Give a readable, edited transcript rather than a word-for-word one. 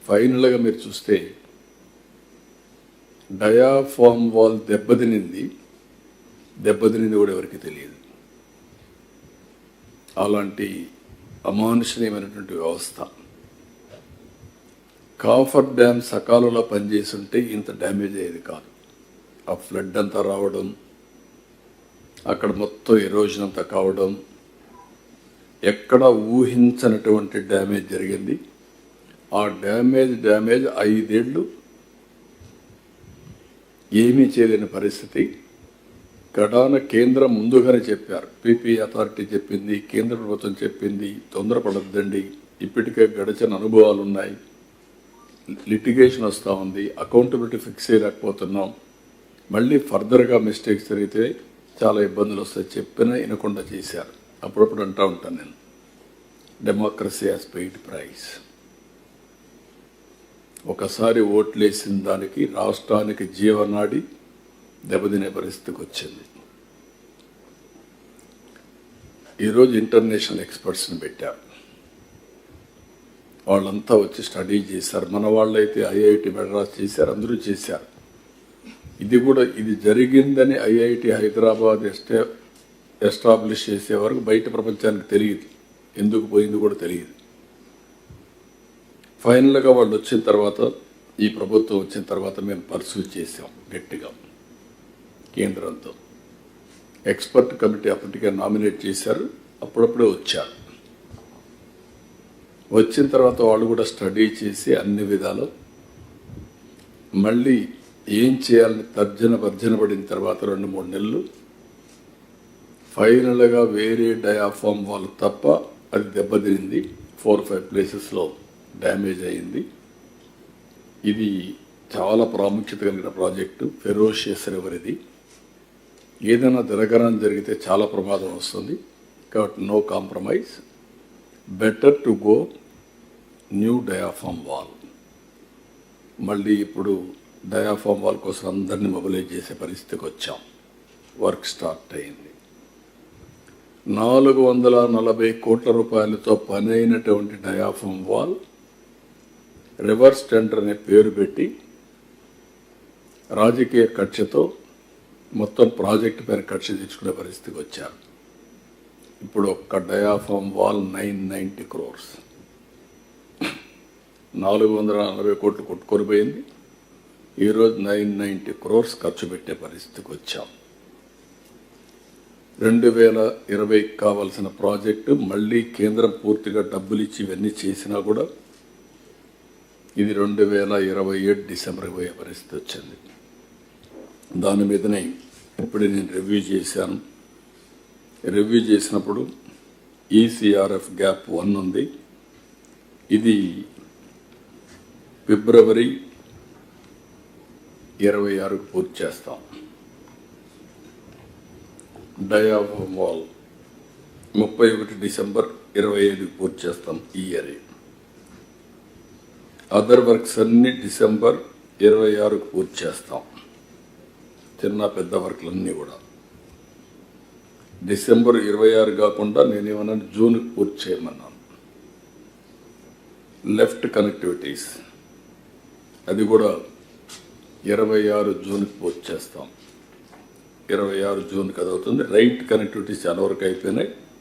ఫైనల్గా మీరు చూస్తే డయాఫామ్ వాల్ దెబ్బతినింది కూడా ఎవరికి తెలియదు. అలాంటి అమానుషణీయమైనటువంటి వ్యవస్థ. కాఫర్ డ్యామ్ సకాలంలో పనిచేసి ఉంటే ఇంత డ్యామేజ్ అయ్యేది కాదు. ఆ ఫ్లడ్ అంతా రావడం, అక్కడ మొత్తం ఎరోజన్ అంతా కావడం, ఎక్కడ ఊహించనటువంటి డ్యామేజ్ జరిగింది. ఆ డ్యామేజ్ 5 ఏళ్ళు ఏమీ చేయలేని పరిస్థితి. గడాన కేంద్రం ముందుగానే చెప్పారు, పీపీ అథారిటీ చెప్పింది, కేంద్ర ప్రభుత్వం చెప్పింది, తొందరపడద్దండి, ఇప్పటికే గడిచిన అనుభవాలు ఉన్నాయి, లిటిగేషన్ వస్తూ ఉంది, అకౌంటబిలిటీ ఫిక్స్ చేయలేకపోతున్నాం, మళ్ళీ ఫర్దర్గా మిస్టేక్స్ జరిగితే చాలా ఇబ్బందులు వస్తాయి చెప్పినా వినకుండా చేశారు. అప్పుడప్పుడు అంటూ ఉంటాను నేను, డెమోక్రసీ హాస్ పెయిడ్ ప్రైస్. ఒకసారి ఓట్లేసిన దానికి రాష్ట్రానికి జీవనాడి దెబ్బతినే పరిస్థితికి వచ్చింది. ఈరోజు ఇంటర్నేషనల్ ఎక్స్పర్ట్స్ని పెట్టారు. వాళ్ళంతా వచ్చి స్టడీ చేశారు. మన వాళ్ళైతే ఐఐటి మెడ్రాస్ చేశారు, అందరూ చేశారు. ఇది జరిగిందని ఐఐటి హైదరాబాద్ ఎస్టాబ్లిష్ చేసే వరకు బయట ప్రపంచానికి తెలియదు, ఎందుకు పోయింది కూడా తెలియదు. ఫైనల్గా వాళ్ళు వచ్చిన తర్వాత, ఈ ప్రభుత్వం వచ్చిన తర్వాత మేము పర్సూ చేసాం గట్టిగా కేంద్రంతో. ఎక్స్పర్ట్ కమిటీ అప్పటికే నామినేట్ చేశారు, అప్పుడప్పుడే వచ్చారు. వచ్చిన తర్వాత వాళ్ళు కూడా స్టడీ చేసి అన్ని విధాలు మళ్ళీ ఏం చేయాలని భర్జన పడిన తర్వాత 2-3 నెలలు ఫైనల్గా వేరే డయాఫామ్ వాల్ తప్ప అది దెబ్బతినింది. 4-5 ప్లేసెస్లో డ్యామేజ్ అయింది. ఇది చాలా ప్రాముఖ్యత కలిగిన ప్రాజెక్టు, ఫెరోషియస్ రివర్. ఇది ఏదైనా దుర్ఘటన జరిగితే చాలా ప్రమాదం వస్తుంది. కాబట్టి no compromise, better to go new diaphragm wall. మళ్ళీ ఇప్పుడు డయాఫామ్ వాల్ కోసం అందరినీ మొబిలైజ్ చేసే పరిస్థితికి వచ్చాం. వర్క్ స్టార్ట్ అయింది. 440 కోట్ల రూపాయలతో పని అయినటువంటి డయాఫామ్ వాల్ రివర్స్ టెండర్ అనే పేరు పెట్టి రాజకీయ కక్షతో మొత్తం ప్రాజెక్టు పైన కక్ష తెచ్చుకునే పరిస్థితికి వచ్చారు. ఇప్పుడు ఒక్క డయాఫామ్ వాల్ 990 crores, 440 కోట్లు కొట్టుకొని పోయింది. ఈరోజు 990 crores ఖర్చు పెట్టే పరిస్థితికి వచ్చాం. 2020 కావాల్సిన ప్రాజెక్టు మళ్ళీ కేంద్రం పూర్తిగా డబ్బులు ఇచ్చి ఇవన్నీ చేసినా కూడా ఇది 2027 డిసెంబర్కి పోయే పరిస్థితి వచ్చింది. దాని మీదనే ఇప్పుడే నేను రివ్యూ చేశాను. రివ్యూ చేసినప్పుడు ఈసీఆర్ఎఫ్ గ్యాప్ 1 ఉంది. ఇది ఫిబ్రవరి 26కు పూర్తి చేస్తాం. డయాఫామ్ వాల్ 31 డిసెంబర్ 25కి పూర్తి చేస్తాం ఈ ఇయర్. అదర్ వర్క్స్ అన్ని డిసెంబర్ 26కు పూర్తి చేస్తాం. చిన్న పెద్ద వర్క్లన్నీ కూడా డిసెంబర్ 26 కాకుండా నేనేమన్నా జూన్కి పూర్తి చేయమన్నాను. లెఫ్ట్ కనెక్టివిటీస్ అది కూడా 26 జూన్కి పూర్తి చేస్తాం. 26 జూన్కి అది అవుతుంది. రైట్ కనెక్టివిటీస్ చాలా వరకు అయిపోయినాయి.